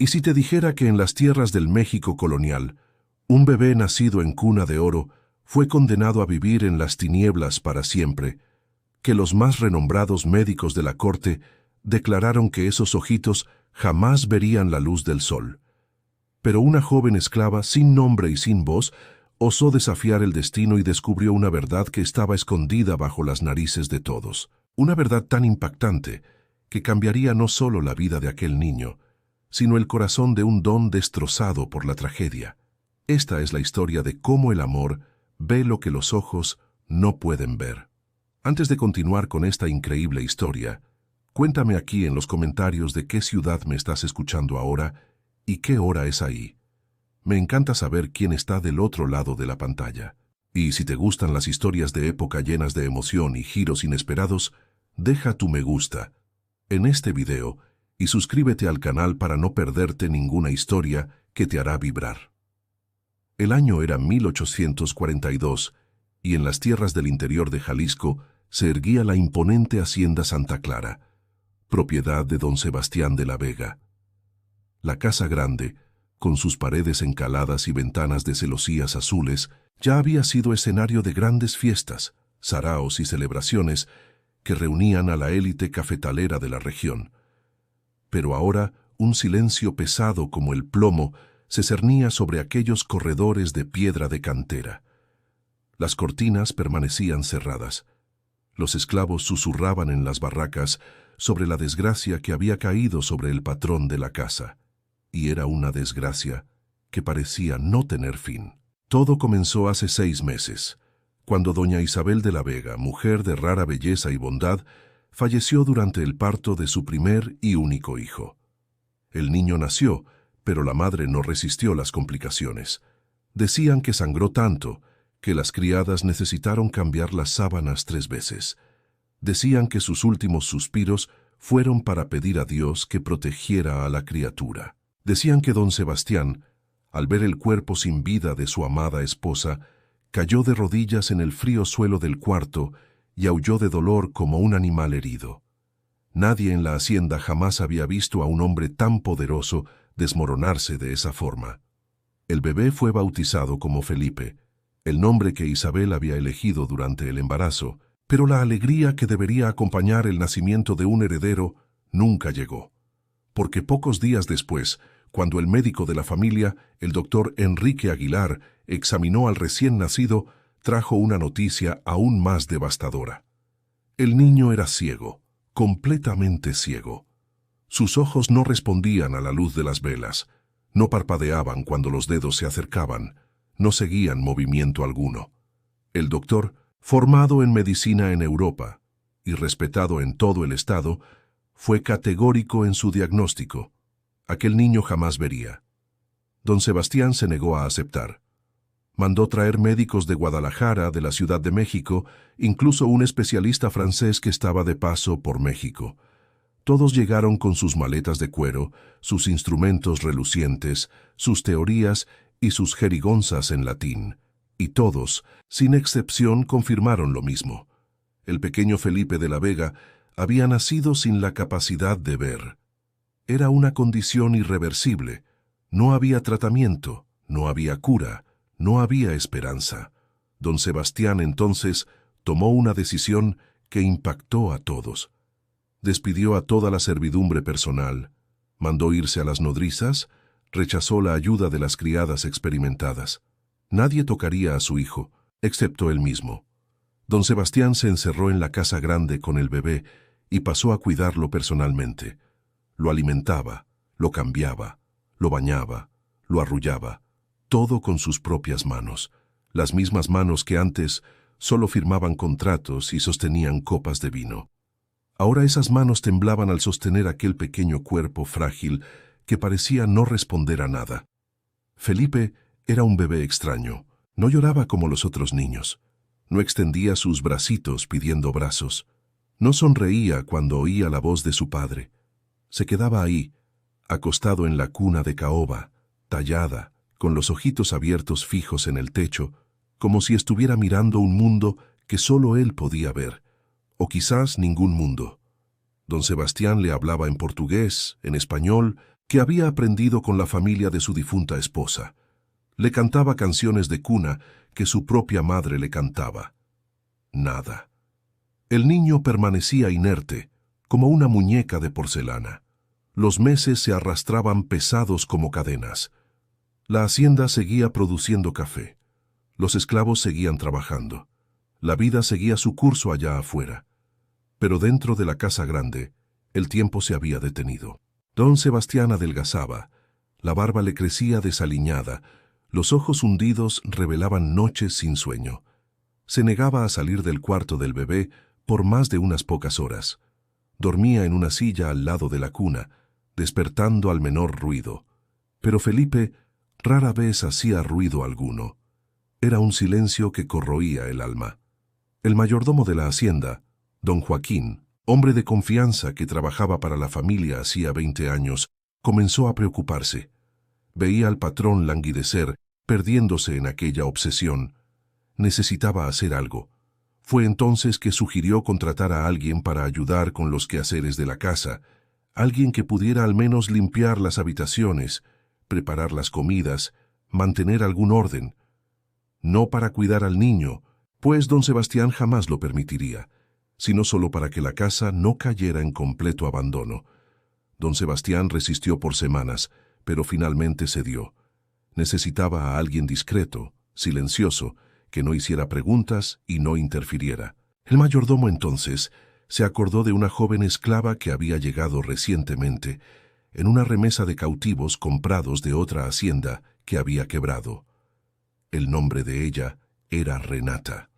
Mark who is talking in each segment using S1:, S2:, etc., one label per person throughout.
S1: ¿Y si te dijera que en las tierras del México colonial, un bebé nacido en cuna de oro fue condenado a vivir en las tinieblas para siempre, que los más renombrados médicos de la corte declararon que esos ojitos jamás verían la luz del sol? Pero una joven esclava, sin nombre y sin voz, osó desafiar el destino y descubrió una verdad que estaba escondida bajo las narices de todos. Una verdad tan impactante que cambiaría no solo la vida de aquel niño, sino el corazón de un don destrozado por la tragedia. Esta es la historia de cómo el amor ve lo que los ojos no pueden ver. Antes de continuar con esta increíble historia, cuéntame aquí en los comentarios de qué ciudad me estás escuchando ahora y qué hora es ahí. Me encanta saber quién está del otro lado de la pantalla. Y si te gustan las historias de época llenas de emoción y giros inesperados, deja tu me gusta en este video y suscríbete al canal para no perderte ninguna historia que te hará vibrar. El año era 1842 y en las tierras del interior de Jalisco se erguía la imponente hacienda Santa Clara, propiedad de don Sebastián de la Vega. La casa grande, con sus paredes encaladas y ventanas de celosías azules, ya había sido escenario de grandes fiestas, saraos y celebraciones que reunían a la élite cafetalera de la región. Pero ahora un silencio pesado como el plomo se cernía sobre aquellos corredores de piedra de cantera. Las cortinas permanecían cerradas. Los esclavos susurraban en las barracas sobre la desgracia que había caído sobre el patrón de la casa. Y era una desgracia que parecía no tener fin. Todo comenzó hace 6 meses, cuando doña Isabel de la Vega, mujer de rara belleza y bondad, falleció durante el parto de su primer y único hijo. El niño nació, pero la madre no resistió las complicaciones. Decían que sangró tanto que las criadas necesitaron cambiar las sábanas 3 veces. Decían que sus últimos suspiros fueron para pedir a Dios que protegiera a la criatura. Decían que don Sebastián, al ver el cuerpo sin vida de su amada esposa, cayó de rodillas en el frío suelo del cuarto y aulló de dolor como un animal herido. Nadie en la hacienda jamás había visto a un hombre tan poderoso desmoronarse de esa forma. El bebé fue bautizado como Felipe, el nombre que Isabel había elegido durante el embarazo, pero la alegría que debería acompañar el nacimiento de un heredero nunca llegó. Porque pocos días después, cuando el médico de la familia, el doctor Enrique Aguilar, examinó al recién nacido, trajo una noticia aún más devastadora. El niño era ciego, completamente ciego. Sus ojos no respondían a la luz de las velas, no parpadeaban cuando los dedos se acercaban, no seguían movimiento alguno. El doctor, formado en medicina en Europa y respetado en todo el estado, fue categórico en su diagnóstico. Aquel niño jamás vería. Don Sebastián se negó a aceptar. Mandó traer médicos de Guadalajara, de la Ciudad de México, incluso un especialista francés que estaba de paso por México. Todos llegaron con sus maletas de cuero, sus instrumentos relucientes, sus teorías y sus jerigonzas en latín. Y todos, sin excepción, confirmaron lo mismo. El pequeño Felipe de la Vega había nacido sin la capacidad de ver. Era una condición irreversible. No había tratamiento, no había cura, no había esperanza. Don Sebastián entonces tomó una decisión que impactó a todos. Despidió a toda la servidumbre personal, mandó irse a las nodrizas, rechazó la ayuda de las criadas experimentadas. Nadie tocaría a su hijo, excepto él mismo. Don Sebastián se encerró en la casa grande con el bebé y pasó a cuidarlo personalmente. Lo alimentaba, lo cambiaba, lo bañaba, lo arrullaba, todo con sus propias manos, las mismas manos que antes solo firmaban contratos y sostenían copas de vino. Ahora esas manos temblaban al sostener aquel pequeño cuerpo frágil que parecía no responder a nada. Felipe era un bebé extraño, no lloraba como los otros niños, no extendía sus bracitos pidiendo brazos, no sonreía cuando oía la voz de su padre. Se quedaba ahí, acostado en la cuna de caoba, tallada, con los ojitos abiertos fijos en el techo, como si estuviera mirando un mundo que solo él podía ver, o quizás ningún mundo. Don Sebastián le hablaba en portugués, en español, que había aprendido con la familia de su difunta esposa. Le cantaba canciones de cuna que su propia madre le cantaba. Nada. El niño permanecía inerte, como una muñeca de porcelana. Los meses se arrastraban pesados como cadenas. La hacienda seguía produciendo café. Los esclavos seguían trabajando. La vida seguía su curso allá afuera. Pero dentro de la casa grande, el tiempo se había detenido. Don Sebastián adelgazaba. La barba le crecía desaliñada. Los ojos hundidos revelaban noches sin sueño. Se negaba a salir del cuarto del bebé por más de unas pocas horas. Dormía en una silla al lado de la cuna, despertando al menor ruido. Pero Felipe rara vez hacía ruido alguno. Era un silencio que corroía el alma. El mayordomo de la hacienda, don Joaquín, hombre de confianza que trabajaba para la familia hacía 20 años, comenzó a preocuparse. Veía al patrón languidecer, perdiéndose en aquella obsesión. Necesitaba hacer algo. Fue entonces que sugirió contratar a alguien para ayudar con los quehaceres de la casa, alguien que pudiera al menos limpiar las habitaciones, preparar las comidas, mantener algún orden. No para cuidar al niño, pues don Sebastián jamás lo permitiría, sino solo para que la casa no cayera en completo abandono. Don Sebastián resistió por semanas, pero finalmente cedió. Necesitaba a alguien discreto, silencioso, que no hiciera preguntas y no interfiriera. El mayordomo entonces se acordó de una joven esclava que había llegado recientemente en una remesa de cautivos comprados de otra hacienda que había quebrado. El nombre de ella era Renata.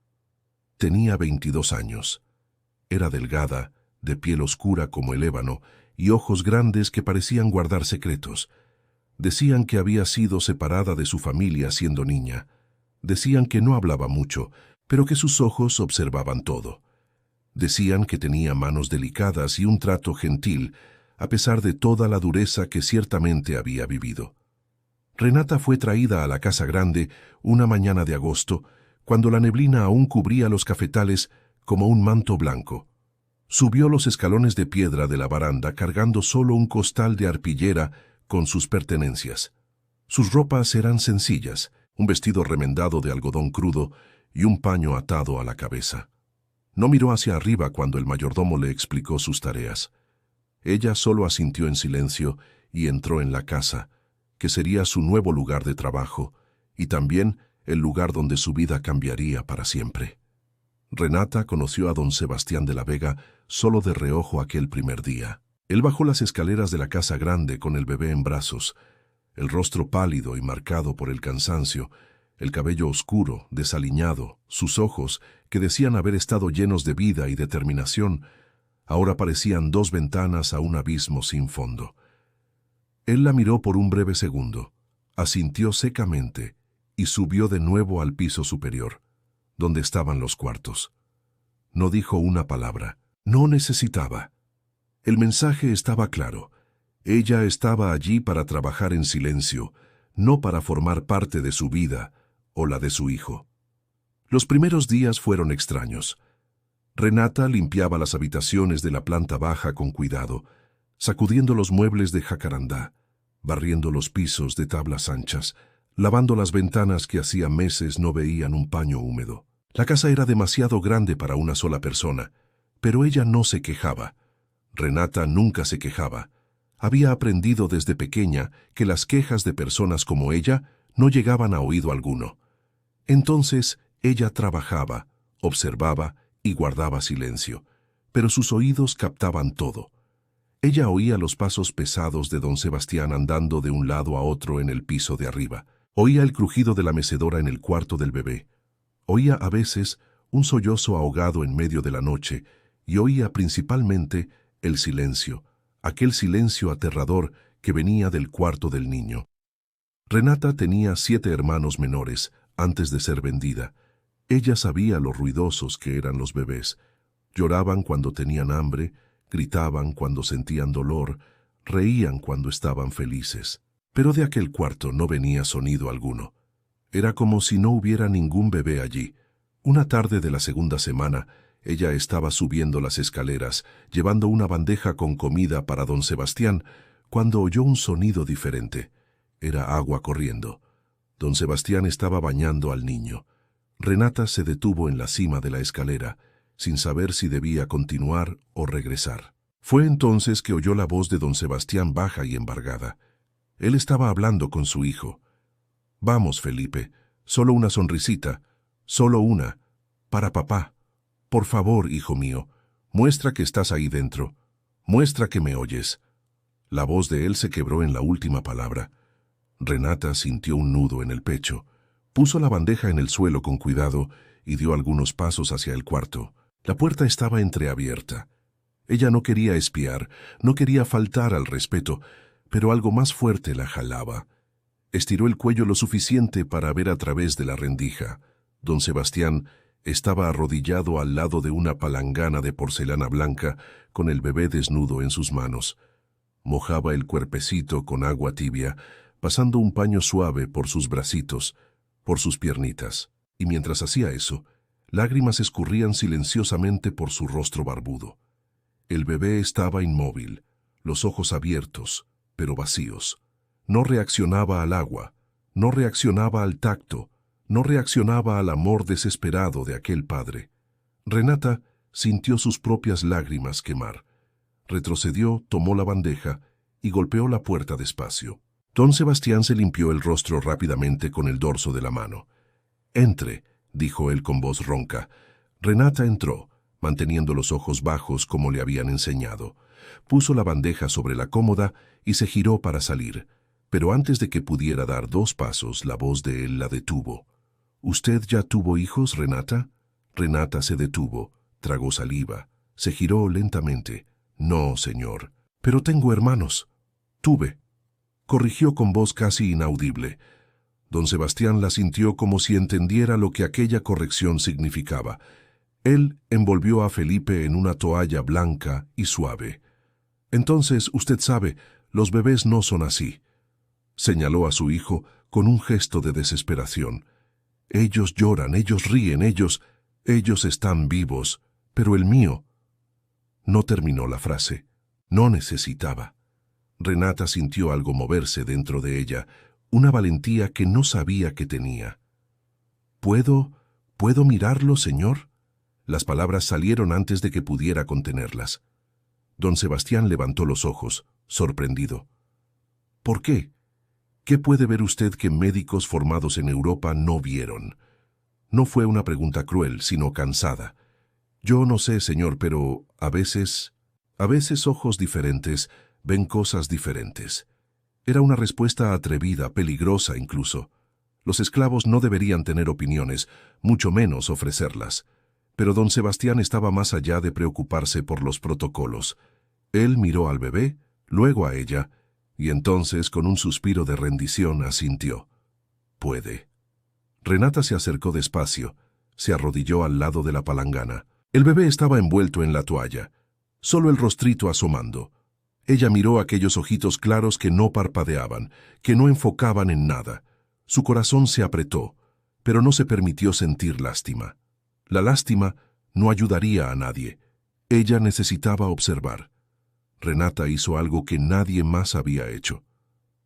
S1: Tenía 22 años. Era delgada, de piel oscura como el ébano y ojos grandes que parecían guardar secretos. Decían que había sido separada de su familia siendo niña. Decían que no hablaba mucho, pero que sus ojos observaban todo. Decían que tenía manos delicadas y un trato gentil, a pesar de toda la dureza que ciertamente había vivido. Renata fue traída a la casa grande una mañana de agosto, cuando la neblina aún cubría los cafetales como un manto blanco. Subió los escalones de piedra de la baranda cargando solo un costal de arpillera con sus pertenencias. Sus ropas eran sencillas, un vestido remendado de algodón crudo y un paño atado a la cabeza. No miró hacia arriba cuando el mayordomo le explicó sus tareas. Ella solo asintió en silencio y entró en la casa, que sería su nuevo lugar de trabajo y también el lugar donde su vida cambiaría para siempre. Renata conoció a don Sebastián de la Vega solo de reojo aquel primer día. Él bajó las escaleras de la casa grande con el bebé en brazos, el rostro pálido y marcado por el cansancio, el cabello oscuro, desaliñado, sus ojos, que decían haber estado llenos de vida y determinación, ahora parecían dos ventanas a un abismo sin fondo. Él la miró por un breve segundo, asintió secamente y subió de nuevo al piso superior, donde estaban los cuartos. No dijo una palabra, no necesitaba. El mensaje estaba claro. Ella estaba allí para trabajar en silencio, no para formar parte de su vida o la de su hijo. Los primeros días fueron extraños. Renata limpiaba las habitaciones de la planta baja con cuidado, sacudiendo los muebles de jacarandá, barriendo los pisos de tablas anchas, lavando las ventanas que hacía meses no veían un paño húmedo. La casa era demasiado grande para una sola persona, pero ella no se quejaba. Renata nunca se quejaba. Había aprendido desde pequeña que las quejas de personas como ella no llegaban a oído alguno. Entonces ella trabajaba, observaba y guardaba silencio, pero sus oídos captaban todo. Ella oía los pasos pesados de don Sebastián andando de un lado a otro en el piso de arriba. Oía el crujido de la mecedora en el cuarto del bebé. Oía a veces un sollozo ahogado en medio de la noche y oía principalmente el silencio, aquel silencio aterrador que venía del cuarto del niño. Renata tenía 7 hermanos menores antes de ser vendida. Ella sabía lo ruidosos que eran los bebés. Lloraban cuando tenían hambre, gritaban cuando sentían dolor, reían cuando estaban felices. Pero de aquel cuarto no venía sonido alguno. Era como si no hubiera ningún bebé allí. Una tarde de la segunda semana, ella estaba subiendo las escaleras, llevando una bandeja con comida para don Sebastián, cuando oyó un sonido diferente. Era agua corriendo. Don Sebastián estaba bañando al niño. Renata se detuvo en la cima de la escalera, sin saber si debía continuar o regresar. Fue entonces que oyó la voz de don Sebastián baja y embargada. Él estaba hablando con su hijo. «Vamos, Felipe, solo una sonrisita, solo una, para papá. Por favor, hijo mío, muestra que estás ahí dentro, muestra que me oyes». La voz de él se quebró en la última palabra. Renata sintió un nudo en el pecho, puso la bandeja en el suelo con cuidado y dio algunos pasos hacia el cuarto. La puerta estaba entreabierta. Ella no quería espiar, no quería faltar al respeto, pero algo más fuerte la jalaba. Estiró el cuello lo suficiente para ver a través de la rendija. Don Sebastián estaba arrodillado al lado de una palangana de porcelana blanca con el bebé desnudo en sus manos. Mojaba el cuerpecito con agua tibia, pasando un paño suave por sus bracitos, por sus piernitas, y mientras hacía eso, lágrimas escurrían silenciosamente por su rostro barbudo. El bebé estaba inmóvil, los ojos abiertos, pero vacíos. No reaccionaba al agua, no reaccionaba al tacto, no reaccionaba al amor desesperado de aquel padre. Renata sintió sus propias lágrimas quemar. Retrocedió, tomó la bandeja y golpeó la puerta despacio. Don Sebastián se limpió el rostro rápidamente con el dorso de la mano. «Entre», dijo él con voz ronca. Renata entró, manteniendo los ojos bajos como le habían enseñado. Puso la bandeja sobre la cómoda y se giró para salir. Pero antes de que pudiera dar 2 pasos, la voz de él la detuvo. «¿Usted ya tuvo hijos, Renata?» Renata se detuvo, tragó saliva, se giró lentamente. «No, señor. Pero tengo hermanos. Tuve», corrigió con voz casi inaudible. Don Sebastián la sintió como si entendiera lo que aquella corrección significaba. Él envolvió a Felipe en una toalla blanca y suave. «Entonces, usted sabe, los bebés no son así», señaló a su hijo con un gesto de desesperación. «Ellos lloran, ellos ríen, ellos están vivos, pero el mío...» No terminó la frase. No necesitaba. Renata sintió algo moverse dentro de ella, una valentía que no sabía que tenía. ¿Puedo mirarlo, señor?» Las palabras salieron antes de que pudiera contenerlas. Don Sebastián levantó los ojos, sorprendido. «¿Por qué? ¿Qué puede ver usted que médicos formados en Europa no vieron?» No fue una pregunta cruel, sino cansada. «Yo no sé, señor, pero a veces ojos diferentes ven cosas diferentes». Era una respuesta atrevida, peligrosa incluso. Los esclavos no deberían tener opiniones, mucho menos ofrecerlas. Pero don Sebastián estaba más allá de preocuparse por los protocolos. Él miró al bebé, luego a ella, y entonces, con un suspiro de rendición, asintió. «Puede». Renata se acercó despacio, se arrodilló al lado de la palangana. El bebé estaba envuelto en la toalla, solo el rostrito asomando. Ella miró aquellos ojitos claros que no parpadeaban, que no enfocaban en nada. Su corazón se apretó, pero no se permitió sentir lástima. La lástima no ayudaría a nadie. Ella necesitaba observar. Renata hizo algo que nadie más había hecho.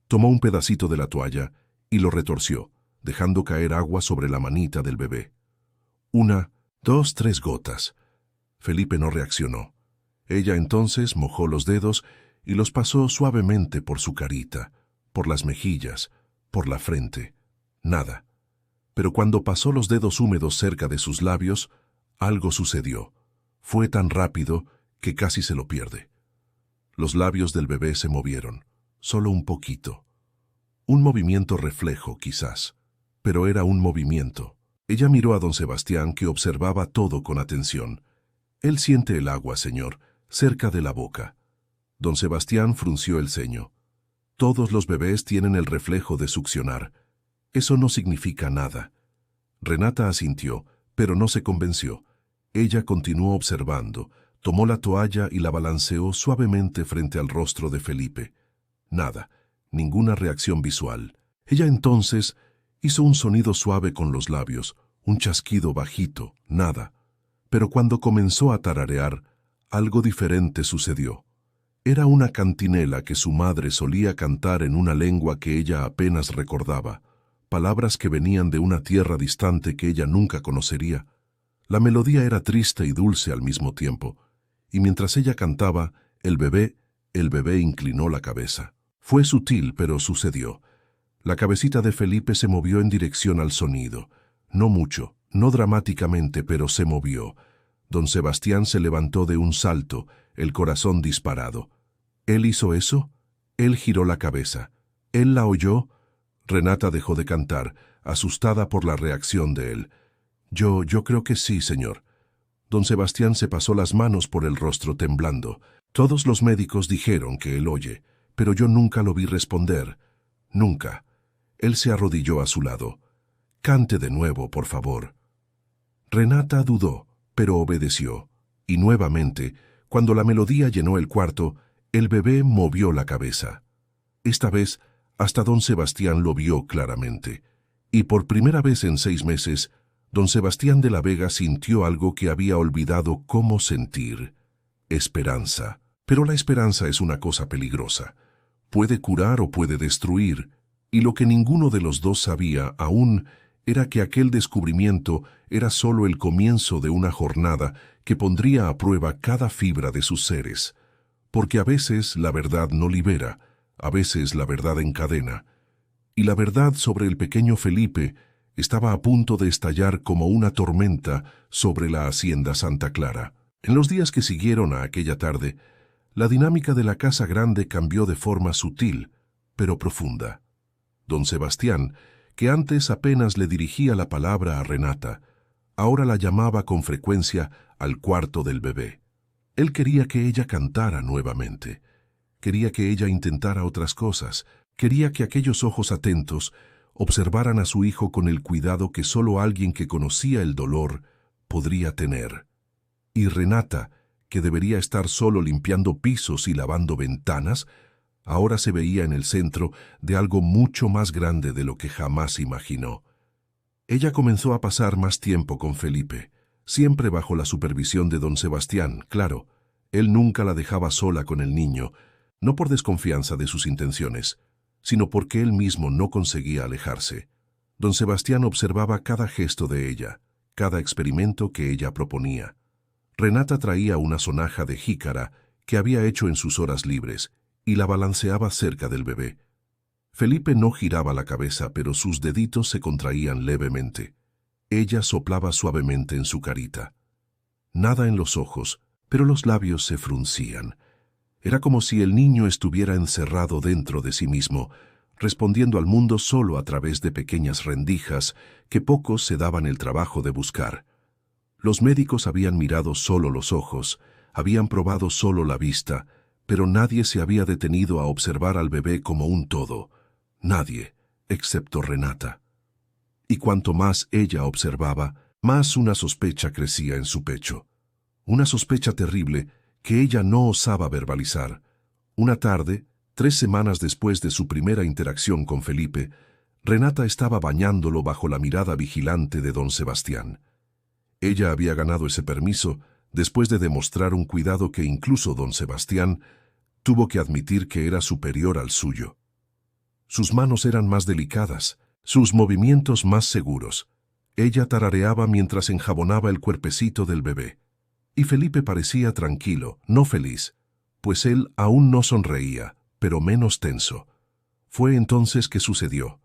S1: Tomó un pedacito de la toalla y lo retorció, dejando caer agua sobre la manita del bebé. 1, 2, 3 gotas. Felipe no reaccionó. Ella entonces mojó los dedos y los pasó suavemente por su carita, por las mejillas, por la frente. Nada. Pero cuando pasó los dedos húmedos cerca de sus labios, algo sucedió. Fue tan rápido que casi se lo pierde. Los labios del bebé se movieron, solo un poquito. Un movimiento reflejo, quizás, pero era un movimiento. Ella miró a don Sebastián, que observaba todo con atención. «Él siente el agua, señor, cerca de la boca». Don Sebastián frunció el ceño. «Todos los bebés tienen el reflejo de succionar. Eso no significa nada». Renata asintió, pero no se convenció. Ella continuó observando, tomó la toalla y la balanceó suavemente frente al rostro de Felipe. Nada, ninguna reacción visual. Ella entonces hizo un sonido suave con los labios, un chasquido bajito, nada. Pero cuando comenzó a tararear, algo diferente sucedió. Era una cantinela que su madre solía cantar en una lengua que ella apenas recordaba, palabras que venían de una tierra distante que ella nunca conocería. La melodía era triste y dulce al mismo tiempo, y mientras ella cantaba, el bebé inclinó la cabeza. Fue sutil, pero sucedió. La cabecita de Felipe se movió en dirección al sonido. No mucho, no dramáticamente, pero se movió. Don Sebastián se levantó de un salto, el corazón disparado. ¿Él hizo eso? Él giró la cabeza. ¿Él la oyó? Renata dejó de cantar, asustada por la reacción de él. Yo creo que sí, señor. Don Sebastián se pasó las manos por el rostro temblando. Todos los médicos dijeron que él oye, pero yo nunca lo vi responder. Nunca. Él se arrodilló a su lado. Cante de nuevo, por favor. Renata dudó, pero obedeció. Y nuevamente, cuando la melodía llenó el cuarto, el bebé movió la cabeza. Esta vez, hasta don Sebastián lo vio claramente. Y por primera vez en 6 meses, don Sebastián de la Vega sintió algo que había olvidado cómo sentir. Esperanza. Pero la esperanza es una cosa peligrosa. Puede curar o puede destruir. Y lo que ninguno de los dos sabía aún era que aquel descubrimiento era solo el comienzo de una jornada que pondría a prueba cada fibra de sus seres. Porque a veces la verdad no libera, a veces la verdad encadena. Y la verdad sobre el pequeño Felipe estaba a punto de estallar como una tormenta sobre la hacienda Santa Clara. En los días que siguieron a aquella tarde, la dinámica de la casa grande cambió de forma sutil, pero profunda. Don Sebastián, que antes apenas le dirigía la palabra a Renata, ahora la llamaba con frecuencia al cuarto del bebé. Él quería que ella cantara nuevamente. Quería que ella intentara otras cosas. Quería que aquellos ojos atentos observaran a su hijo con el cuidado que solo alguien que conocía el dolor podría tener. Y Renata, que debería estar solo limpiando pisos y lavando ventanas, ahora se veía en el centro de algo mucho más grande de lo que jamás imaginó. Ella comenzó a pasar más tiempo con Felipe, siempre bajo la supervisión de don Sebastián, claro. Él nunca la dejaba sola con el niño, no por desconfianza de sus intenciones, sino porque él mismo no conseguía alejarse. Don Sebastián observaba cada gesto de ella, cada experimento que ella proponía. Renata traía una sonaja de jícara que había hecho en sus horas libres y la balanceaba cerca del bebé. Felipe no giraba la cabeza, pero sus deditos se contraían levemente. Ella soplaba suavemente en su carita. Nada en los ojos, pero los labios se fruncían. Era como si el niño estuviera encerrado dentro de sí mismo, respondiendo al mundo solo a través de pequeñas rendijas que pocos se daban el trabajo de buscar. Los médicos habían mirado solo los ojos, habían probado solo la vista, pero nadie se había detenido a observar al bebé como un todo. Nadie, excepto Renata. Y cuanto más ella observaba, más una sospecha crecía en su pecho. Una sospecha terrible que ella no osaba verbalizar. Una tarde, 3 semanas después de su primera interacción con Felipe, Renata estaba bañándolo bajo la mirada vigilante de don Sebastián. Ella había ganado ese permiso después de demostrar un cuidado que incluso don Sebastián tuvo que admitir que era superior al suyo. Sus manos eran más delicadas, sus movimientos más seguros. Ella tarareaba mientras enjabonaba el cuerpecito del bebé. Y Felipe parecía tranquilo, no feliz, pues él aún no sonreía, pero menos tenso. Fue entonces que sucedió.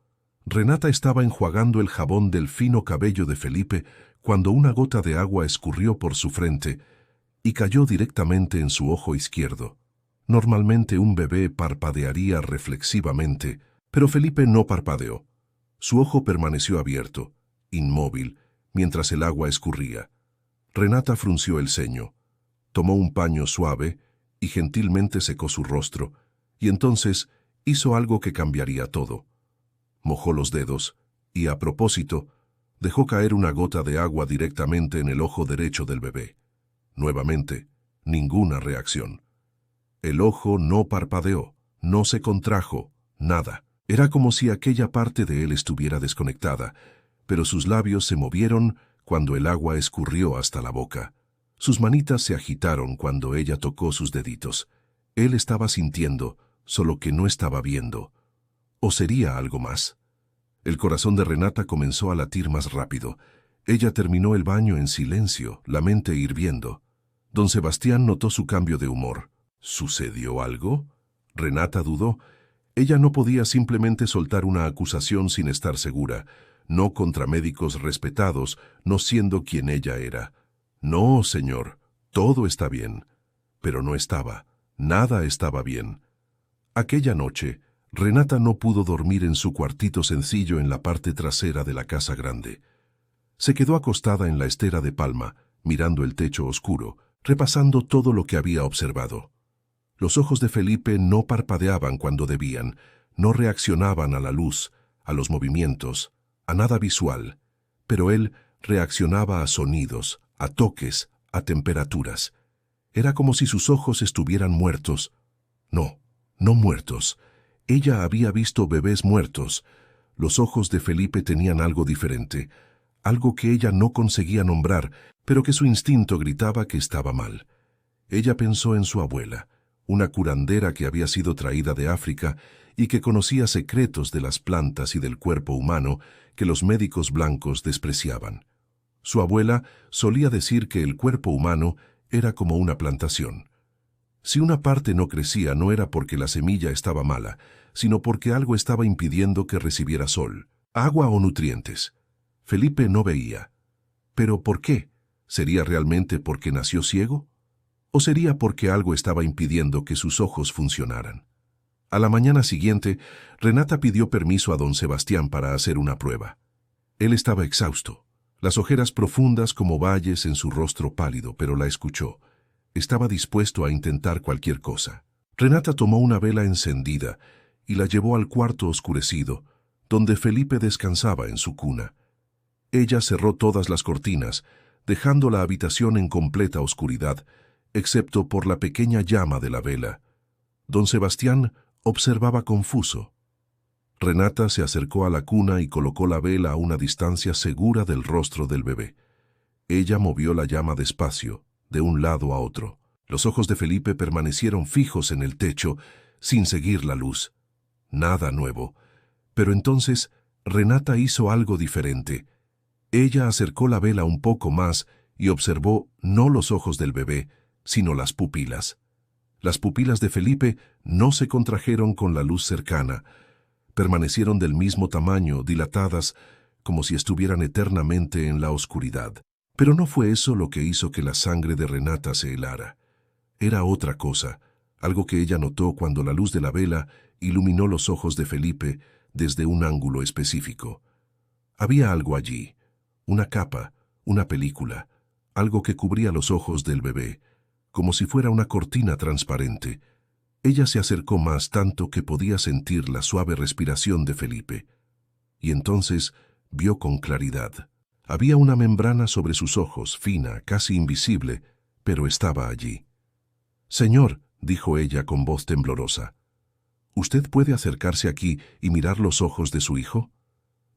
S1: Renata estaba enjuagando el jabón del fino cabello de Felipe cuando una gota de agua escurrió por su frente y cayó directamente en su ojo izquierdo. Normalmente un bebé parpadearía reflexivamente, pero Felipe no parpadeó. Su ojo permaneció abierto, inmóvil, mientras el agua escurría. Renata frunció el ceño, tomó un paño suave y gentilmente secó su rostro, y entonces hizo algo que cambiaría todo. Mojó los dedos y, a propósito, dejó caer una gota de agua directamente en el ojo derecho del bebé. Nuevamente, ninguna reacción. El ojo no parpadeó, no se contrajo, nada. Era como si aquella parte de él estuviera desconectada, pero sus labios se movieron cuando el agua escurrió hasta la boca. Sus manitas se agitaron cuando ella tocó sus deditos. Él estaba sintiendo, solo que no estaba viendo. ¿O sería algo más? El corazón de Renata comenzó a latir más rápido. Ella terminó el baño en silencio, la mente hirviendo. Don Sebastián notó su cambio de humor. ¿Sucedió algo? Renata dudó. Ella no podía simplemente soltar una acusación sin estar segura, no contra médicos respetados, no siendo quien ella era. No, señor, todo está bien. Pero no estaba. Nada estaba bien. Aquella noche, Renata no pudo dormir en su cuartito sencillo en la parte trasera de la casa grande. Se quedó acostada en la estera de palma, mirando el techo oscuro, repasando todo lo que había observado. Los ojos de Felipe no parpadeaban cuando debían, no reaccionaban a la luz, a los movimientos, a nada visual, pero él reaccionaba a sonidos, a toques, a temperaturas. Era como si sus ojos estuvieran muertos. No, no muertos. Ella había visto bebés muertos. Los ojos de Felipe tenían algo diferente, algo que ella no conseguía nombrar, pero que su instinto gritaba que estaba mal. Ella pensó en su abuela, una curandera que había sido traída de África y que conocía secretos de las plantas y del cuerpo humano que los médicos blancos despreciaban. Su abuela solía decir que el cuerpo humano era como una plantación. Si una parte no crecía no era porque la semilla estaba mala, sino porque algo estaba impidiendo que recibiera sol, agua o nutrientes. Felipe no veía. ¿Pero por qué? ¿Sería realmente porque nació ciego? ¿O sería porque algo estaba impidiendo que sus ojos funcionaran? A la mañana siguiente, Renata pidió permiso a don Sebastián para hacer una prueba. Él estaba exhausto, las ojeras profundas como valles en su rostro pálido, pero la escuchó. Estaba dispuesto a intentar cualquier cosa. Renata tomó una vela encendida y la llevó al cuarto oscurecido, donde Felipe descansaba en su cuna. Ella cerró todas las cortinas, dejando la habitación en completa oscuridad, excepto por la pequeña llama de la vela. Don Sebastián observaba confuso. Renata se acercó a la cuna y colocó la vela a una distancia segura del rostro del bebé. Ella movió la llama despacio, de un lado a otro. Los ojos de Felipe permanecieron fijos en el techo, sin seguir la luz. Nada nuevo. Pero entonces Renata hizo algo diferente. Ella acercó la vela un poco más y observó no los ojos del bebé, sino las pupilas. Las pupilas de Felipe no se contrajeron con la luz cercana. Permanecieron del mismo tamaño, dilatadas, como si estuvieran eternamente en la oscuridad. Pero no fue eso lo que hizo que la sangre de Renata se helara. Era otra cosa, algo que ella notó cuando la luz de la vela iluminó los ojos de Felipe desde un ángulo específico. Había algo allí, una capa, una película, algo que cubría los ojos del bebé, como si fuera una cortina transparente. Ella se acercó más tanto que podía sentir la suave respiración de Felipe. Y entonces vio con claridad. Había una membrana sobre sus ojos, fina, casi invisible, pero estaba allí. «Señor», dijo ella con voz temblorosa, «¿usted puede acercarse aquí y mirar los ojos de su hijo?»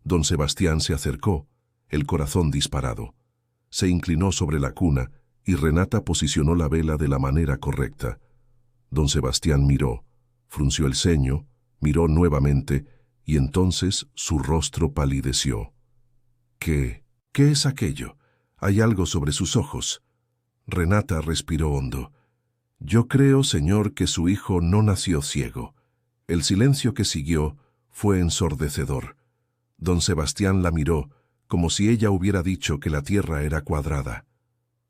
S1: Don Sebastián se acercó, el corazón disparado. Se inclinó sobre la cuna y Renata posicionó la vela de la manera correcta. Don Sebastián miró, frunció el ceño, miró nuevamente y entonces su rostro palideció. ¿Qué es aquello? Hay algo sobre sus ojos. Renata respiró hondo. Yo creo, señor, que su hijo no nació ciego. El silencio que siguió fue ensordecedor. Don Sebastián la miró, como si ella hubiera dicho que la tierra era cuadrada.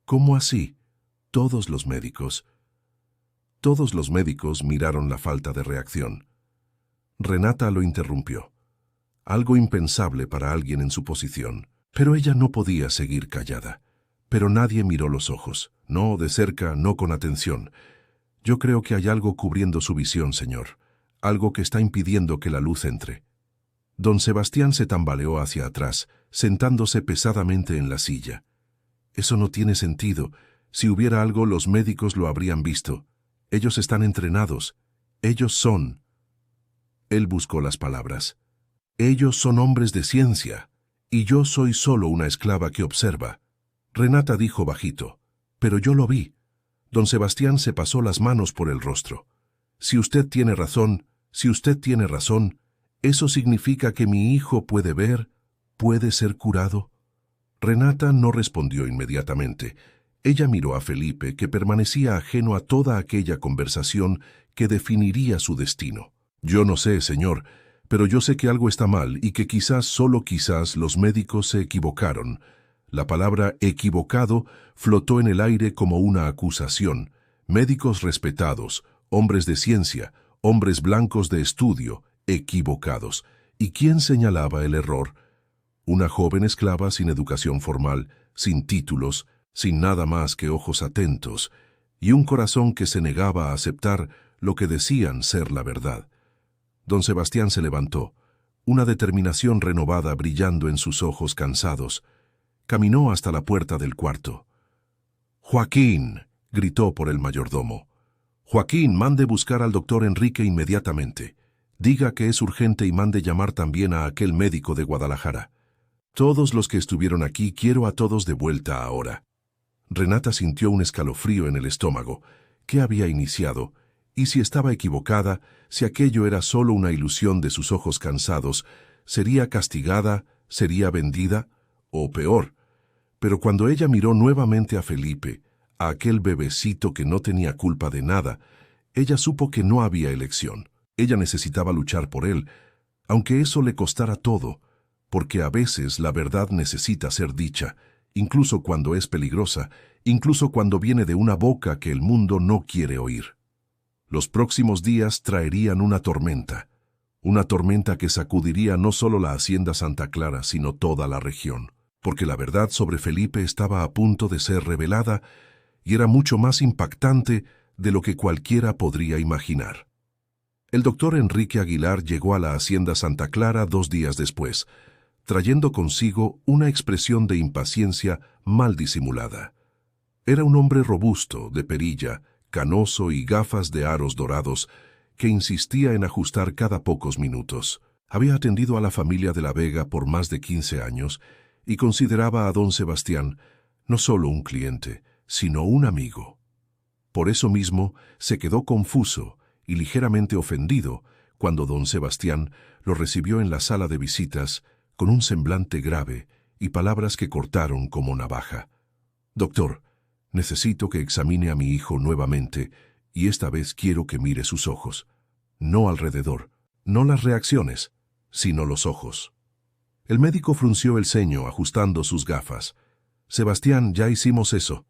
S1: ¿Cómo así? Todos los médicos miraron la falta de reacción. Renata lo interrumpió. Algo impensable para alguien en su posición. Pero ella no podía seguir callada. Pero nadie miró los ojos. No de cerca, no con atención. Yo creo que hay algo cubriendo su visión, señor. Algo que está impidiendo que la luz entre. Don Sebastián se tambaleó hacia atrás, sentándose pesadamente en la silla. Eso no tiene sentido. Si hubiera algo, los médicos lo habrían visto. Ellos están entrenados. Ellos son... Él buscó las palabras. Ellos son hombres de ciencia, y yo soy solo una esclava que observa. Renata dijo bajito, pero yo lo vi. Don Sebastián se pasó las manos por el rostro. Si usted tiene razón, ¿eso significa que mi hijo puede ver, puede ser curado? Renata no respondió inmediatamente. Ella miró a Felipe, que permanecía ajeno a toda aquella conversación que definiría su destino. Yo no sé, señor, pero yo sé que algo está mal y que quizás, solo quizás, los médicos se equivocaron. La palabra equivocado flotó en el aire como una acusación. Médicos respetados, hombres de ciencia, hombres blancos de estudio, equivocados. ¿Y quién señalaba el error? Una joven esclava sin educación formal, sin títulos, sin nada más que ojos atentos, y un corazón que se negaba a aceptar lo que decían ser la verdad. Don Sebastián se levantó, una determinación renovada brillando en sus ojos cansados. Caminó hasta la puerta del cuarto. «Joaquín», gritó por el mayordomo. «Joaquín, mande buscar al doctor Enrique inmediatamente. Diga que es urgente y mande llamar también a aquel médico de Guadalajara. Todos los que estuvieron aquí quiero a todos de vuelta ahora». Renata sintió un escalofrío en el estómago. ¿Qué había iniciado? Y si estaba equivocada, si aquello era solo una ilusión de sus ojos cansados, ¿sería castigada, sería vendida? O peor. Pero cuando ella miró nuevamente a Felipe, a aquel bebecito que no tenía culpa de nada, ella supo que no había elección. Ella necesitaba luchar por él, aunque eso le costara todo, porque a veces la verdad necesita ser dicha, incluso cuando es peligrosa, incluso cuando viene de una boca que el mundo no quiere oír. Los próximos días traerían una tormenta que sacudiría no solo la hacienda Santa Clara, sino toda la región, porque la verdad sobre Felipe estaba a punto de ser revelada y era mucho más impactante de lo que cualquiera podría imaginar. El doctor Enrique Aguilar llegó a la hacienda Santa Clara 2 días después, trayendo consigo una expresión de impaciencia mal disimulada. Era un hombre robusto, de perilla, canoso y gafas de aros dorados, que insistía en ajustar cada pocos minutos. Había atendido a la familia de la Vega por más de 15 años y consideraba a don Sebastián no solo un cliente, sino un amigo. Por eso mismo se quedó confuso y ligeramente ofendido cuando don Sebastián lo recibió en la sala de visitas con un semblante grave y palabras que cortaron como navaja. «Doctor, necesito que examine a mi hijo nuevamente y esta vez quiero que mire sus ojos. No alrededor, no las reacciones, sino los ojos». El médico frunció el ceño ajustando sus gafas. «Sebastián, ya hicimos eso.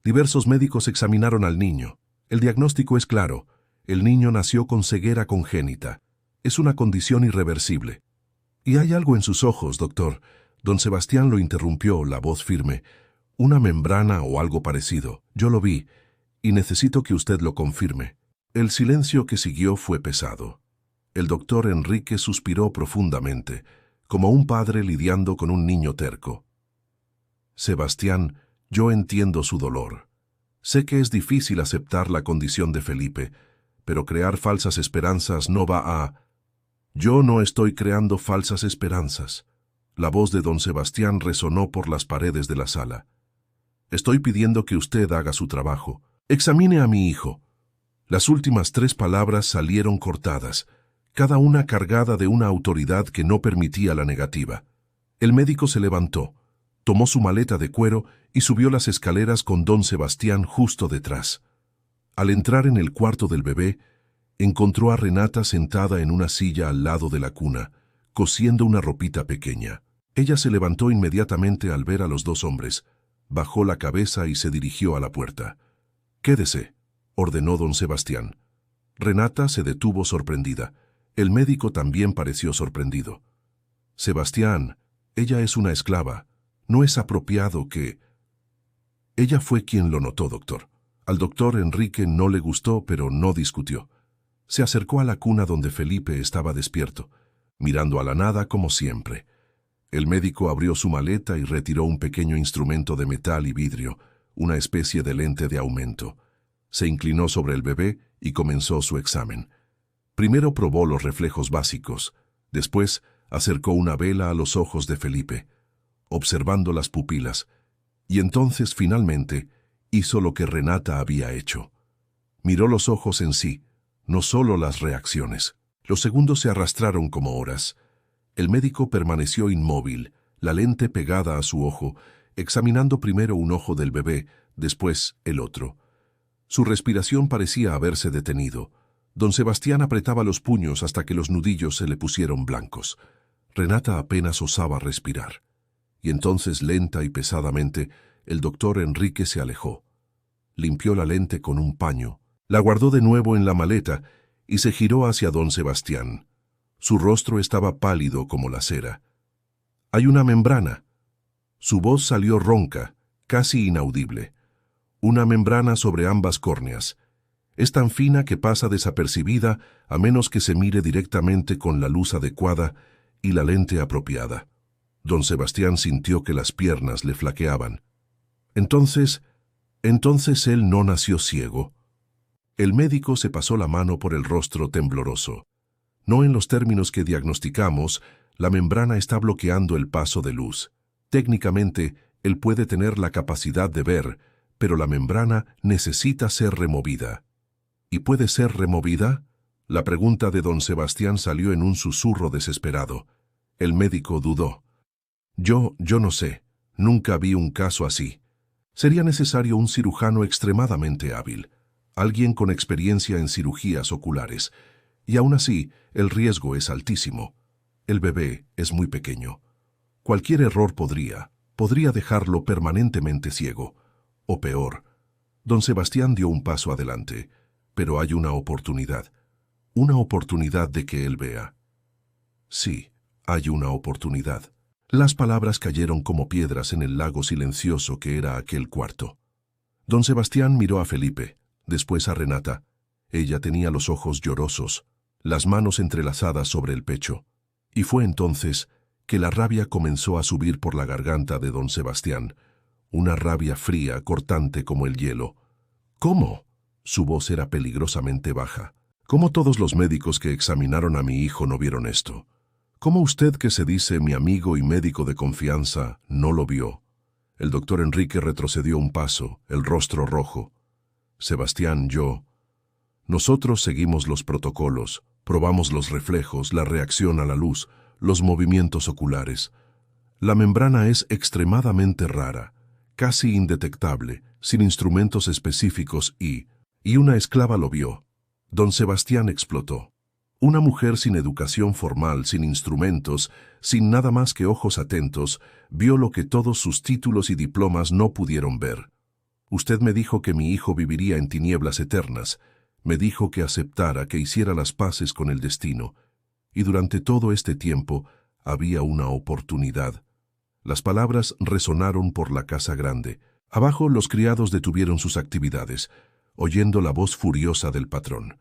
S1: Diversos médicos examinaron al niño. El diagnóstico es claro. El niño nació con ceguera congénita. Es una condición irreversible». «Y hay algo en sus ojos, doctor». Don Sebastián lo interrumpió, la voz firme. «Una membrana o algo parecido. Yo lo vi, y necesito que usted lo confirme». El silencio que siguió fue pesado. El doctor Enrique suspiró profundamente, como un padre lidiando con un niño terco. «Sebastián, yo entiendo su dolor. Sé que es difícil aceptar la condición de Felipe, pero crear falsas esperanzas no va a...» «Yo no estoy creando falsas esperanzas». La voz de don Sebastián resonó por las paredes de la sala. «Estoy pidiendo que usted haga su trabajo. Examine a mi hijo». Las últimas 3 palabras salieron cortadas, cada una cargada de una autoridad que no permitía la negativa. El médico se levantó, tomó su maleta de cuero y subió las escaleras con don Sebastián justo detrás. Al entrar en el cuarto del bebé, encontró a Renata sentada en una silla al lado de la cuna, cosiendo una ropita pequeña. Ella se levantó inmediatamente al ver a los 2 hombres, bajó la cabeza y se dirigió a la puerta. «Quédese», ordenó don Sebastián. Renata se detuvo sorprendida. El médico también pareció sorprendido. «Sebastián, ella es una esclava. No es apropiado que...» Ella fue quien lo notó, doctor. Al doctor Enrique no le gustó, pero no discutió. Se acercó a la cuna donde Felipe estaba despierto, mirando a la nada como siempre. El médico abrió su maleta y retiró un pequeño instrumento de metal y vidrio, una especie de lente de aumento. Se inclinó sobre el bebé y comenzó su examen. Primero probó los reflejos básicos, después acercó una vela a los ojos de Felipe, observando las pupilas, y entonces finalmente hizo lo que Renata había hecho. Miró los ojos en sí, no solo las reacciones. Los segundos se arrastraron como horas. El médico permaneció inmóvil, la lente pegada a su ojo, examinando primero un ojo del bebé, después el otro. Su respiración parecía haberse detenido. Don Sebastián apretaba los puños hasta que los nudillos se le pusieron blancos. Renata apenas osaba respirar. Y entonces, lenta y pesadamente, el doctor Enrique se alejó. Limpió la lente con un paño, la guardó de nuevo en la maleta y se giró hacia don Sebastián. Su rostro estaba pálido como la cera. «Hay una membrana». Su voz salió ronca, casi inaudible. Una membrana sobre ambas córneas. Es tan fina que pasa desapercibida a menos que se mire directamente con la luz adecuada y la lente apropiada. Don Sebastián sintió que las piernas le flaqueaban. Entonces él no nació ciego. El médico se pasó la mano por el rostro tembloroso. No en los términos que diagnosticamos, la membrana está bloqueando el paso de luz. Técnicamente, él puede tener la capacidad de ver, pero la membrana necesita ser removida. ¿Y puede ser removida? La pregunta de don Sebastián salió en un susurro desesperado. El médico dudó. Yo no sé. Nunca vi un caso así. Sería necesario un cirujano extremadamente hábil, alguien con experiencia en cirugías oculares. Y aún así, el riesgo es altísimo. El bebé es muy pequeño. Cualquier error podría dejarlo permanentemente ciego. O peor. Don Sebastián dio un paso adelante, pero hay una oportunidad de que él vea. Sí, hay una oportunidad. Las palabras cayeron como piedras en el lago silencioso que era aquel cuarto. Don Sebastián miró a Felipe, después a Renata. Ella tenía los ojos llorosos, las manos entrelazadas sobre el pecho. Y fue entonces que la rabia comenzó a subir por la garganta de don Sebastián, una rabia fría, cortante como el hielo. ¿Cómo? Su voz era peligrosamente baja. ¿Cómo todos los médicos que examinaron a mi hijo no vieron esto? ¿Cómo usted, que se dice mi amigo y médico de confianza, no lo vio? El doctor Enrique retrocedió un paso, el rostro rojo. Sebastián, nosotros seguimos los protocolos, probamos los reflejos, la reacción a la luz, los movimientos oculares. La membrana es extremadamente rara, casi indetectable, sin instrumentos específicos y una esclava lo vio. Don Sebastián explotó. Una mujer sin educación formal, sin instrumentos, sin nada más que ojos atentos, vio lo que todos sus títulos y diplomas no pudieron ver. Usted me dijo que mi hijo viviría en tinieblas eternas. Me dijo que aceptara, que hiciera las paces con el destino. Y durante todo este tiempo había una oportunidad. Las palabras resonaron por la casa grande. Abajo los criados detuvieron sus actividades, oyendo la voz furiosa del patrón.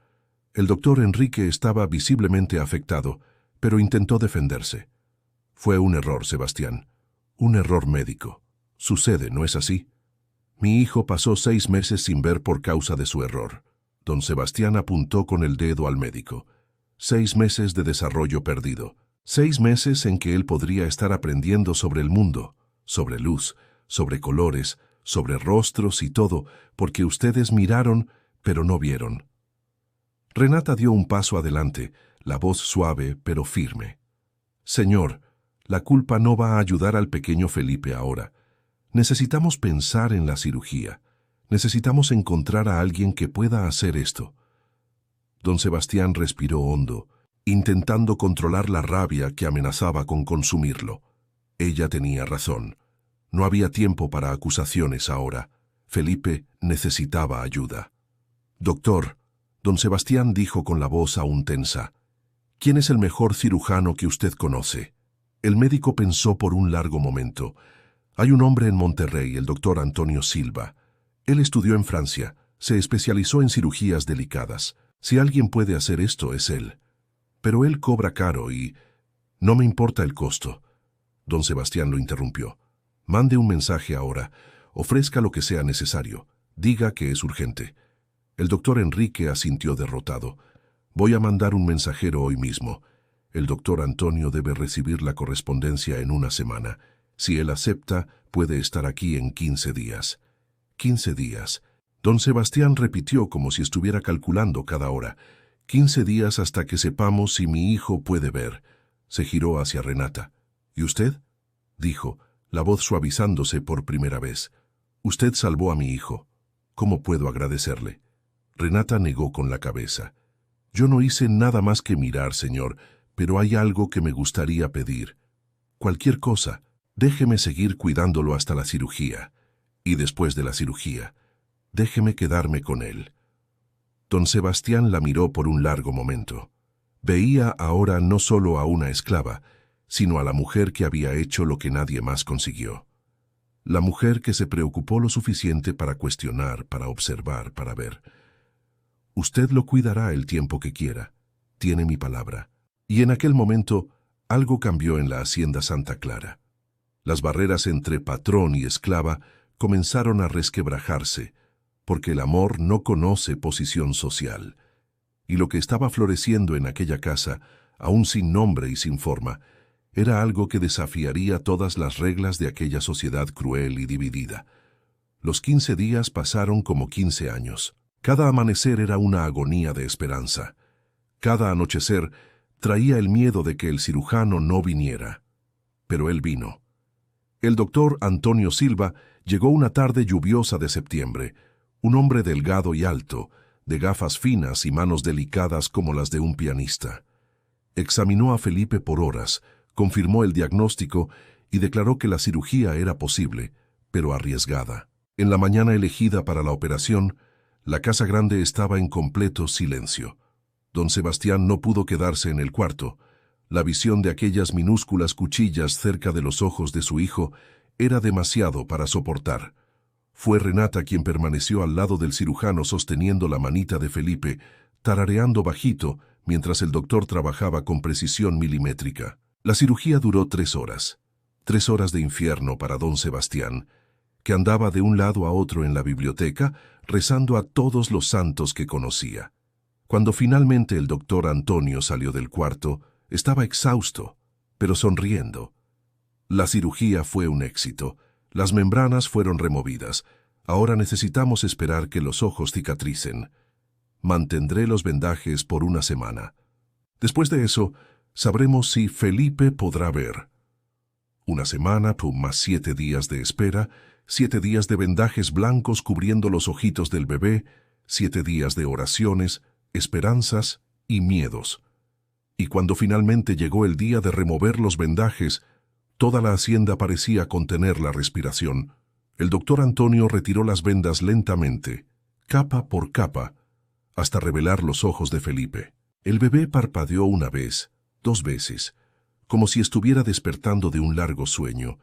S1: El doctor Enrique estaba visiblemente afectado, pero intentó defenderse. Fue un error, Sebastián. Un error médico. Sucede, ¿no es así? Mi hijo pasó 6 meses sin ver por causa de su error. Don Sebastián apuntó con el dedo al médico. 6 meses de desarrollo perdido. 6 meses en que él podría estar aprendiendo sobre el mundo, sobre luz, sobre colores, sobre rostros y todo, porque ustedes miraron, pero no vieron. Renata dio un paso adelante, la voz suave pero firme. Señor, la culpa no va a ayudar al pequeño Felipe ahora. Necesitamos pensar en la cirugía. Necesitamos encontrar a alguien que pueda hacer esto. Don Sebastián respiró hondo, intentando controlar la rabia que amenazaba con consumirlo. Ella tenía razón. No había tiempo para acusaciones ahora. Felipe necesitaba ayuda. Doctor, don Sebastián dijo con la voz aún tensa, ¿quién es el mejor cirujano que usted conoce? El médico pensó por un largo momento. Hay un hombre en Monterrey, el doctor Antonio Silva. Él estudió en Francia, se especializó en cirugías delicadas. Si alguien puede hacer esto, es él. Pero él cobra caro y... No me importa el costo. Don Sebastián lo interrumpió. Mande un mensaje ahora. Ofrezca lo que sea necesario. Diga que es urgente. El doctor Enrique asintió derrotado. Voy a mandar un mensajero hoy mismo. El doctor Antonio debe recibir la correspondencia en una semana. Si él acepta, puede estar aquí en 15 días. 15 días. Don Sebastián repitió como si estuviera calculando cada hora. 15 días hasta que sepamos si mi hijo puede ver. Se giró hacia Renata. ¿Y usted? Dijo, la voz suavizándose por primera vez. Usted salvó a mi hijo. ¿Cómo puedo agradecerle? Renata negó con la cabeza. Yo no hice nada más que mirar, señor, pero hay algo que me gustaría pedir. Cualquier cosa, déjeme seguir cuidándolo hasta la cirugía. Y después de la cirugía, déjeme quedarme con él. Don Sebastián la miró por un largo momento. Veía ahora no solo a una esclava, sino a la mujer que había hecho lo que nadie más consiguió. La mujer que se preocupó lo suficiente para cuestionar, para observar, para ver. Usted lo cuidará el tiempo que quiera. Tiene mi palabra. Y en aquel momento, algo cambió en la hacienda Santa Clara. Las barreras entre patrón y esclava comenzaron a resquebrajarse, porque el amor no conoce posición social. Y lo que estaba floreciendo en aquella casa, aún sin nombre y sin forma, era algo que desafiaría todas las reglas de aquella sociedad cruel y dividida. Los 15 días pasaron como 15 años. Cada amanecer era una agonía de esperanza. Cada anochecer traía el miedo de que el cirujano no viniera. Pero él vino. El doctor Antonio Silva llegó una tarde lluviosa de septiembre, un hombre delgado y alto, de gafas finas y manos delicadas como las de un pianista. Examinó a Felipe por horas, confirmó el diagnóstico y declaró que la cirugía era posible, pero arriesgada. En la mañana elegida para la operación, la casa grande estaba en completo silencio. Don Sebastián no pudo quedarse en el cuarto. La visión de aquellas minúsculas cuchillas cerca de los ojos de su hijo era demasiado para soportar. Fue Renata quien permaneció al lado del cirujano sosteniendo la manita de Felipe, tarareando bajito mientras el doctor trabajaba con precisión milimétrica. La cirugía duró 3 horas. 3 horas de infierno para don Sebastián, que andaba de un lado a otro en la biblioteca rezando a todos los santos que conocía. Cuando finalmente el doctor Antonio salió del cuarto, estaba exhausto, pero sonriendo. La cirugía fue un éxito. Las membranas fueron removidas. Ahora necesitamos esperar que los ojos cicatricen. Mantendré los vendajes por 1 semana. Después de eso, sabremos si Felipe podrá ver. 1 semana, más 7 días de espera, 7 días de vendajes blancos cubriendo los ojitos del bebé, 7 días de oraciones, esperanzas y miedos. Y cuando finalmente llegó el día de remover los vendajes, toda la hacienda parecía contener la respiración. El doctor Antonio retiró las vendas lentamente, capa por capa, hasta revelar los ojos de Felipe. El bebé parpadeó 1 vez, 2 veces, como si estuviera despertando de un largo sueño,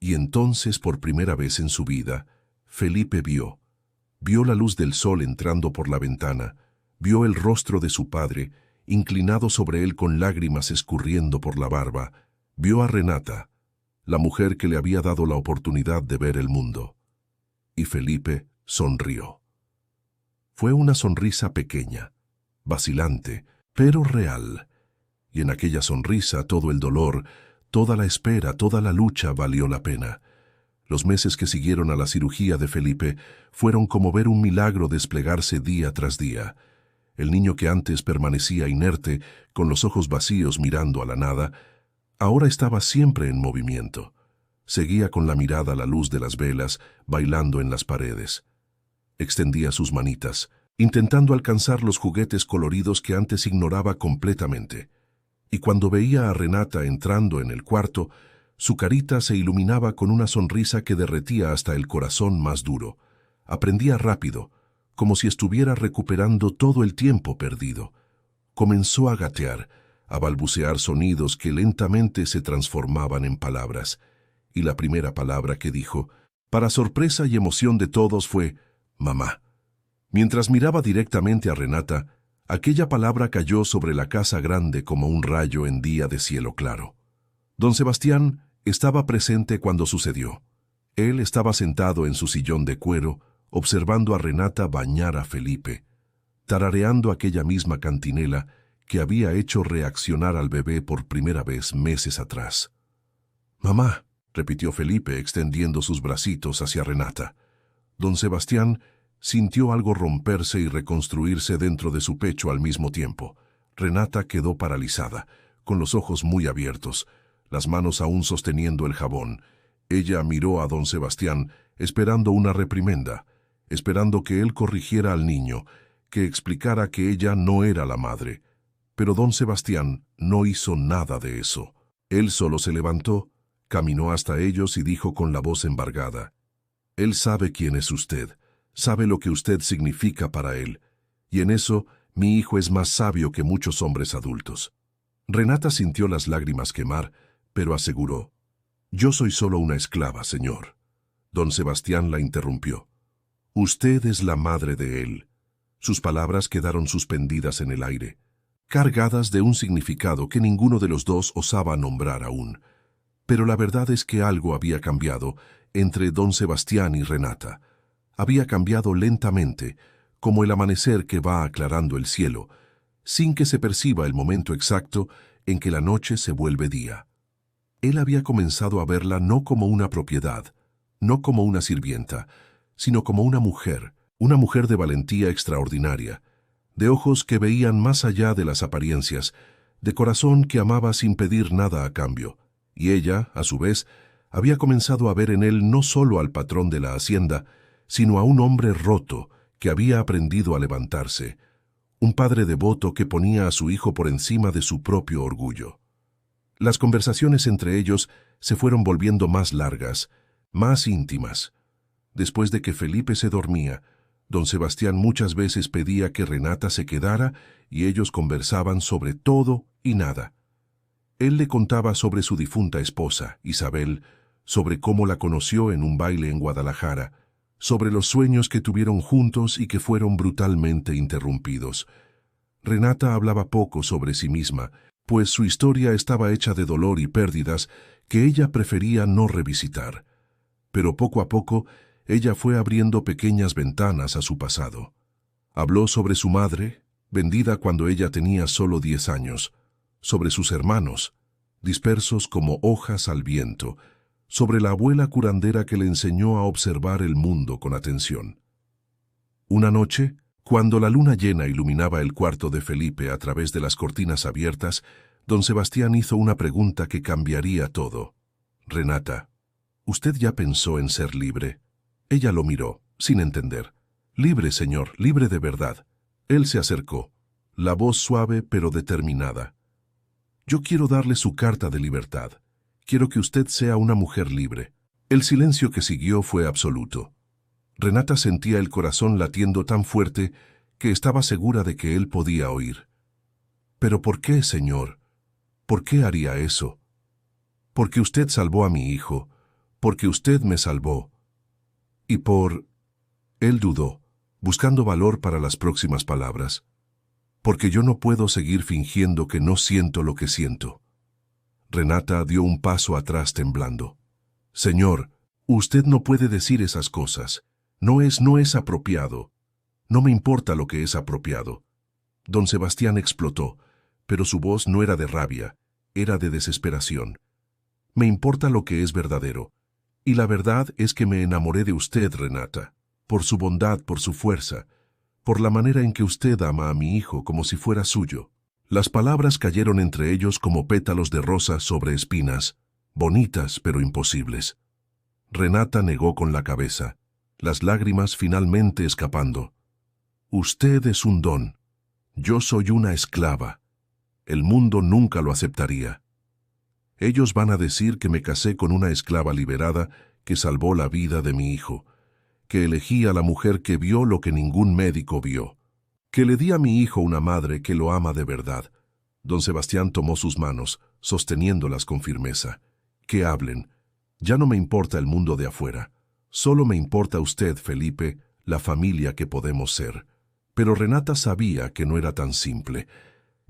S1: y entonces, por primera vez en su vida, Felipe vio la luz del sol entrando por la ventana, vio el rostro de su padre, inclinado sobre él con lágrimas escurriendo por la barba, vio a Renata, la mujer que le había dado la oportunidad de ver el mundo. Y Felipe sonrió. Fue una sonrisa pequeña, vacilante, pero real. Y en aquella sonrisa todo el dolor, toda la espera, toda la lucha valió la pena. Los meses que siguieron a la cirugía de Felipe fueron como ver un milagro desplegarse día tras día. El niño que antes permanecía inerte, con los ojos vacíos mirando a la nada, ahora estaba siempre en movimiento. Seguía con la mirada la luz de las velas, bailando en las paredes. Extendía sus manitas, intentando alcanzar los juguetes coloridos que antes ignoraba completamente. Y cuando veía a Renata entrando en el cuarto, su carita se iluminaba con una sonrisa que derretía hasta el corazón más duro. Aprendía rápido, como si estuviera recuperando todo el tiempo perdido. Comenzó a gatear, a balbucear sonidos que lentamente se transformaban en palabras. Y la primera palabra que dijo, para sorpresa y emoción de todos, fue «mamá». Mientras miraba directamente a Renata, aquella palabra cayó sobre la casa grande como un rayo en día de cielo claro. Don Sebastián estaba presente cuando sucedió. Él estaba sentado en su sillón de cuero, observando a Renata bañar a Felipe, tarareando aquella misma cantinela que había hecho reaccionar al bebé por primera vez meses atrás. «Mamá», repitió Felipe extendiendo sus bracitos hacia Renata. Don Sebastián Sintió algo romperse y reconstruirse dentro de su pecho al mismo tiempo. Renata quedó paralizada, con los ojos muy abiertos, las manos aún sosteniendo el jabón. Ella miró a don Sebastián, esperando una reprimenda, esperando que él corrigiera al niño, que explicara que ella no era la madre. Pero don Sebastián no hizo nada de eso. Él solo se levantó, caminó hasta ellos y dijo con la voz embargada: «Él sabe quién es usted, sabe lo que usted significa para él, y en eso mi hijo es más sabio que muchos hombres adultos». Renata sintió las lágrimas quemar, pero aseguró: «Yo soy solo una esclava, señor». Don Sebastián la interrumpió: «Usted es la madre de él». Sus palabras quedaron suspendidas en el aire, cargadas de un significado que ninguno de los dos osaba nombrar aún. Pero la verdad es que algo había cambiado entre don Sebastián y Renata. Había cambiado lentamente, como el amanecer que va aclarando el cielo, sin que se perciba el momento exacto en que la noche se vuelve día. Él había comenzado a verla no como una propiedad, no como una sirvienta, sino como una mujer de valentía extraordinaria, de ojos que veían más allá de las apariencias, de corazón que amaba sin pedir nada a cambio. Y ella, a su vez, había comenzado a ver en él no solo al patrón de la hacienda, sino a un hombre roto que había aprendido a levantarse, un padre devoto que ponía a su hijo por encima de su propio orgullo. Las conversaciones entre ellos se fueron volviendo más largas, más íntimas. Después de que Felipe se dormía, don Sebastián muchas veces pedía que Renata se quedara y ellos conversaban sobre todo y nada. Él le contaba sobre su difunta esposa, Isabel, sobre cómo la conoció en un baile en Guadalajara, sobre los sueños que tuvieron juntos y que fueron brutalmente interrumpidos. Renata hablaba poco sobre sí misma, pues su historia estaba hecha de dolor y pérdidas que ella prefería no revisitar. Pero poco a poco, ella fue abriendo pequeñas ventanas a su pasado. Habló sobre su madre, vendida cuando ella tenía solo 10 años, sobre sus hermanos, dispersos como hojas al viento, sobre la abuela curandera que le enseñó a observar el mundo con atención. Una noche, cuando la luna llena iluminaba el cuarto de Felipe a través de las cortinas abiertas, don Sebastián hizo una pregunta que cambiaría todo. «Renata, ¿usted ya pensó en ser libre?» Ella lo miró, sin entender. «Libre, señor, libre de verdad». Él se acercó, la voz suave pero determinada. «Yo quiero darle su carta de libertad. Quiero que usted sea una mujer libre». El silencio que siguió fue absoluto. Renata sentía el corazón latiendo tan fuerte que estaba segura de que él podía oír. «¿Pero por qué, señor? ¿Por qué haría eso?» «Porque usted salvó a mi hijo, porque usted me salvó. Y por...» Él dudó, buscando valor para las próximas palabras. «Porque yo no puedo seguir fingiendo que no siento lo que siento». Renata dio un paso atrás temblando. «Señor, usted no puede decir esas cosas. No es apropiado. No me importa lo que es apropiado». Don Sebastián explotó, pero su voz no era de rabia, era de desesperación. «Me importa lo que es verdadero. Y la verdad es que me enamoré de usted, Renata, por su bondad, por su fuerza, por la manera en que usted ama a mi hijo como si fuera suyo». Las palabras cayeron entre ellos como pétalos de rosa sobre espinas, bonitas pero imposibles. Renata negó con la cabeza, las lágrimas finalmente escapando. «Usted es un don. Yo soy una esclava. El mundo nunca lo aceptaría. Ellos van a decir que me casé con una esclava liberada que salvó la vida de mi hijo, que elegí a la mujer que vio lo que ningún médico vio, que le di a mi hijo una madre que lo ama de verdad». Don Sebastián tomó sus manos, sosteniéndolas con firmeza. «Que hablen. Ya no me importa el mundo de afuera. Solo me importa usted, Felipe, la familia que podemos ser». Pero Renata sabía que no era tan simple.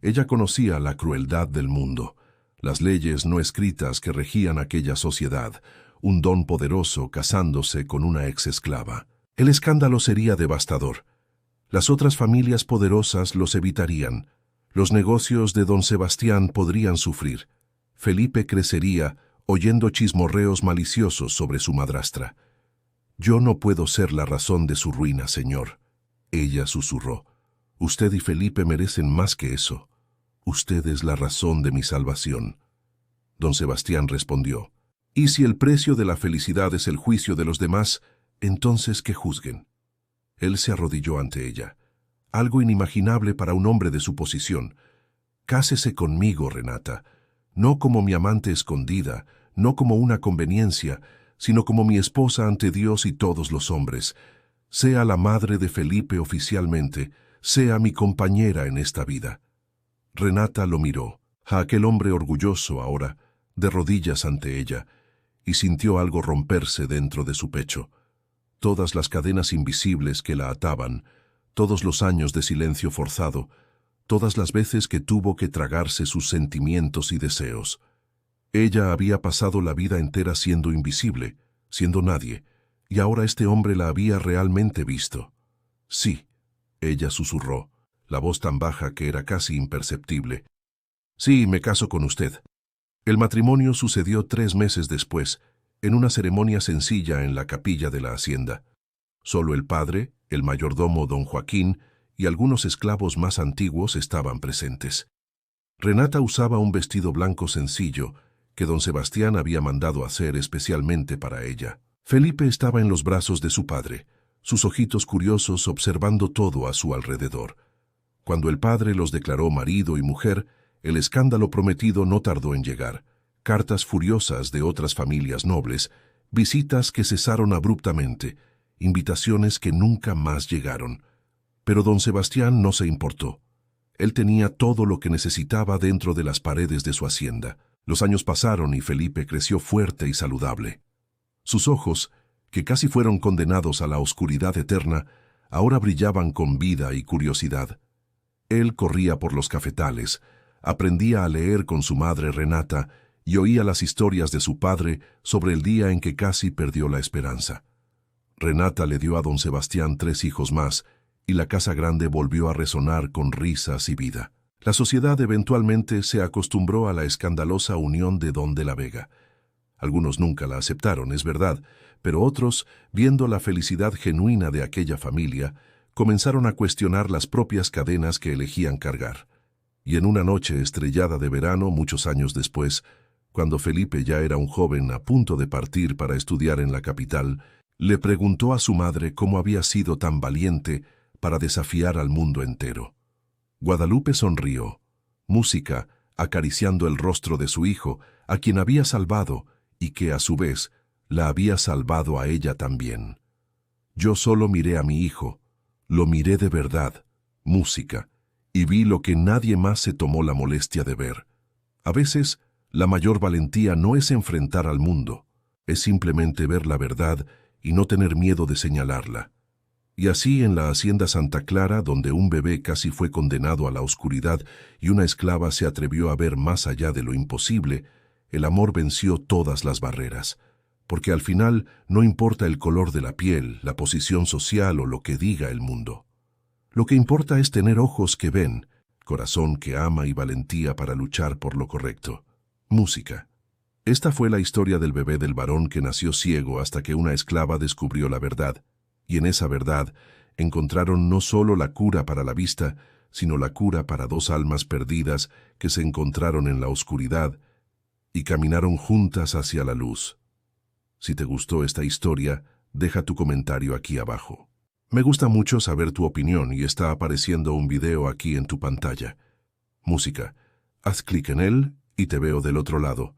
S1: Ella conocía la crueldad del mundo, las leyes no escritas que regían aquella sociedad, un don poderoso casándose con una ex-esclava. El escándalo sería devastador. Las otras familias poderosas los evitarían. Los negocios de don Sebastián podrían sufrir. Felipe crecería oyendo chismorreos maliciosos sobre su madrastra. Yo no puedo ser la razón de su ruina, señor. Ella susurró. Usted y Felipe merecen más que eso. Usted es la razón de mi salvación. Don Sebastián respondió. Y si el precio de la felicidad es el juicio de los demás, entonces que juzguen. Él se arrodilló ante ella. Algo inimaginable para un hombre de su posición. Cásese conmigo, Renata. No como mi amante escondida, no como una conveniencia, sino como mi esposa ante Dios y todos los hombres. Sea la madre de Felipe oficialmente, sea mi compañera en esta vida. Renata lo miró, a aquel hombre orgulloso ahora, de rodillas ante ella, y sintió algo romperse dentro de su pecho. Todas las cadenas invisibles que la ataban, todos los años de silencio forzado, todas las veces que tuvo que tragarse sus sentimientos y deseos. Ella había pasado la vida entera siendo invisible, siendo nadie, y ahora este hombre la había realmente visto. Sí, ella susurró, la voz tan baja que era casi imperceptible. Sí, me caso con usted. El matrimonio sucedió 3 meses después, en una ceremonia sencilla en la capilla de la hacienda. Solo el padre, el mayordomo don Joaquín y algunos esclavos más antiguos estaban presentes. Renata usaba un vestido blanco sencillo que don Sebastián había mandado hacer especialmente para ella. Felipe estaba en los brazos de su padre, sus ojitos curiosos observando todo a su alrededor. Cuando el padre los declaró marido y mujer, el escándalo prometido no tardó en llegar. Cartas furiosas de otras familias nobles, visitas que cesaron abruptamente, invitaciones que nunca más llegaron. Pero don Sebastián no se importó. Él tenía todo lo que necesitaba dentro de las paredes de su hacienda. Los años pasaron y Felipe creció fuerte y saludable. Sus ojos, que casi fueron condenados a la oscuridad eterna, ahora brillaban con vida y curiosidad. Él corría por los cafetales, aprendía a leer con su madre Renata y oía las historias de su padre sobre el día en que casi perdió la esperanza. Renata le dio a don Sebastián 3 hijos más, y la casa grande volvió a resonar con risas y vida. La sociedad eventualmente se acostumbró a la escandalosa unión de don de la Vega. Algunos nunca la aceptaron, es verdad, pero otros, viendo la felicidad genuina de aquella familia, comenzaron a cuestionar las propias cadenas que elegían cargar. Y en una noche estrellada de verano, muchos años después, cuando Felipe ya era un joven a punto de partir para estudiar en la capital, le preguntó a su madre cómo había sido tan valiente para desafiar al mundo entero. Guadalupe sonrió, música, acariciando el rostro de su hijo, a quien había salvado y que, a su vez, la había salvado a ella también. Yo solo miré a mi hijo, lo miré de verdad, música, y vi lo que nadie más se tomó la molestia de ver. A veces, la mayor valentía no es enfrentar al mundo, es simplemente ver la verdad y no tener miedo de señalarla. Y así en la hacienda Santa Clara, donde un bebé casi fue condenado a la oscuridad y una esclava se atrevió a ver más allá de lo imposible, el amor venció todas las barreras, porque al final no importa el color de la piel, la posición social o lo que diga el mundo. Lo que importa es tener ojos que ven, corazón que ama y valentía para luchar por lo correcto. Música. Esta fue la historia del bebé del varón que nació ciego hasta que una esclava descubrió la verdad, y en esa verdad encontraron no solo la cura para la vista, sino la cura para 2 almas perdidas que se encontraron en la oscuridad y caminaron juntas hacia la luz. Si te gustó esta historia, deja tu comentario aquí abajo. Me gusta mucho saber tu opinión y está apareciendo un video aquí en tu pantalla. Música. Haz clic en él y te veo del otro lado.